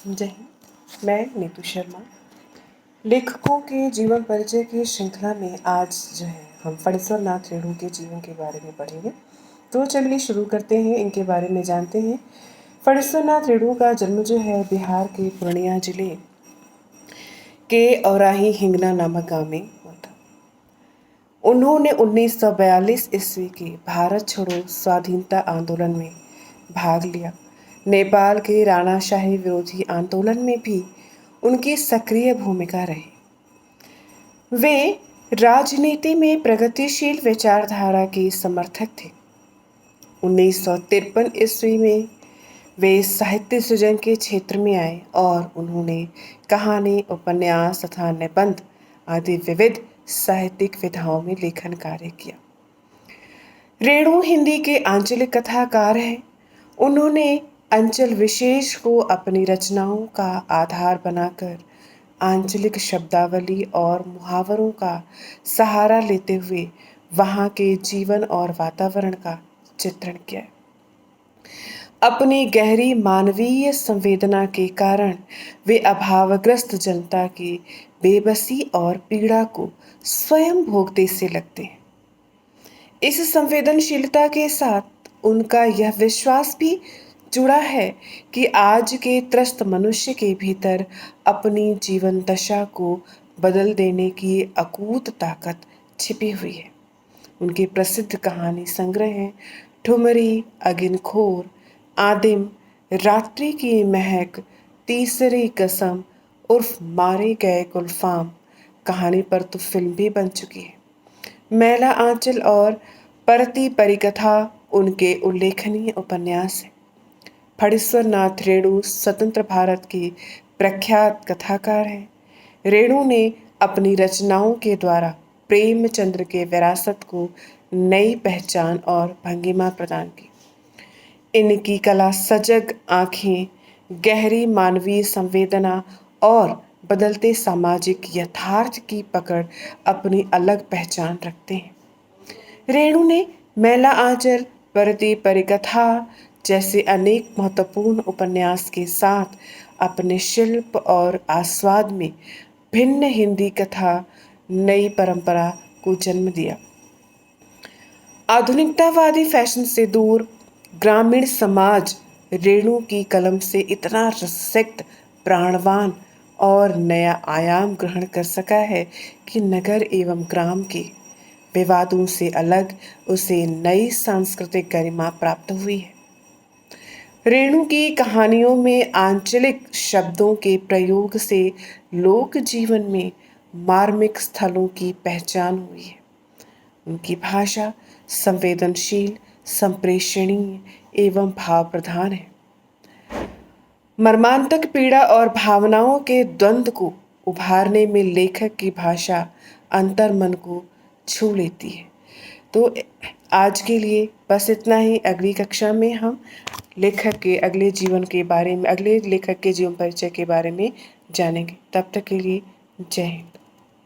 जय हिंद। मैं नीतू शर्मा। लेखकों के जीवन परिचय की श्रृंखला में आज जो है हम फणीश्वर नाथ रेणु के जीवन के बारे में पढ़ेंगे। तो चलिए शुरू करते हैं, इनके बारे में जानते हैं। फणीश्वर नाथ रेणु का जन्म जो है बिहार के पूर्णिया जिले के औराही हिंगना नामक गांव में हुआ था। उन्होंने 1942 ईस्वी के भारत छोड़ो स्वाधीनता आंदोलन में भाग लिया। नेपाल के राणाशाही विरोधी आंदोलन में भी उनकी सक्रिय भूमिका रही। वे राजनीति में प्रगतिशील विचारधारा के समर्थक थे। 1953 ईस्वी में वे साहित्य सृजन के क्षेत्र में आए और उन्होंने कहानी, उपन्यास तथा निबंध आदि विविध साहित्यिक विधाओं में लेखन कार्य किया। रेणु हिंदी के आंचलिक कथाकार हैं। उन्होंने अंचल विशेष को अपनी रचनाओं का आधार बनाकर आंचलिक शब्दावली और मुहावरों का सहारा लेते हुए वहाँ के जीवन और वातावरण का चित्रण किया। अपनी गहरी मानवीय संवेदना के कारण वे अभावग्रस्त जनता की बेबसी और पीड़ा को स्वयं भोगते से लगते हैं। इस संवेदनशीलता के साथ उनका यह विश्वास भी जुड़ा है कि आज के त्रस्त मनुष्य के भीतर अपनी जीवन दशा को बदल देने की अकूत ताकत छिपी हुई है। उनके प्रसिद्ध कहानी संग्रह हैं ठुमरी, अगिनखोर, आदिम, रात्रि की महक, तीसरी कसम उर्फ मारे गए गुलफाम। कहानी पर तो फिल्म भी बन चुकी है। मैला आंचल और परती परिकथा उनके उल्लेखनीय उपन्यास हैं। फणीश्वर नाथ रेणु स्वतंत्र भारत के प्रख्यात कथाकार हैं। रेणु ने अपनी रचनाओं के द्वारा प्रेमचंद्र के विरासत को नई पहचान और भंगिमा प्रदान की। इनकी कला सजग आँखें, गहरी मानवीय संवेदना और बदलते सामाजिक यथार्थ की पकड़ अपनी अलग पहचान रखते हैं। रेणु ने मैला आंचल, परती परिकथा जैसे अनेक महत्वपूर्ण उपन्यास के साथ अपने शिल्प और आस्वाद में भिन्न हिंदी कथा नई परंपरा को जन्म दिया। आधुनिकतावादी फैशन से दूर ग्रामीण समाज रेणु की कलम से इतना रसिक्त, प्राणवान और नया आयाम ग्रहण कर सका है कि नगर एवं ग्राम के विवादों से अलग उसे नई सांस्कृतिक गरिमा प्राप्त हुई है। रेणु की कहानियों में आंचलिक शब्दों के प्रयोग से लोक जीवन में मार्मिक स्थलों की पहचान हुई है। उनकी भाषा संवेदनशील, संप्रेषणीय एवं भाव प्रधान है। मर्मांतक पीड़ा और भावनाओं के द्वंद्व को उभारने में लेखक की भाषा अंतर्मन को छू लेती है। तो आज के लिए बस इतना ही। अगली कक्षा में हम लेखक के अगले जीवन के बारे में, अगले लेखक के जीवन परिचय के बारे में जानेंगे। तब तक के लिए जय हिंद।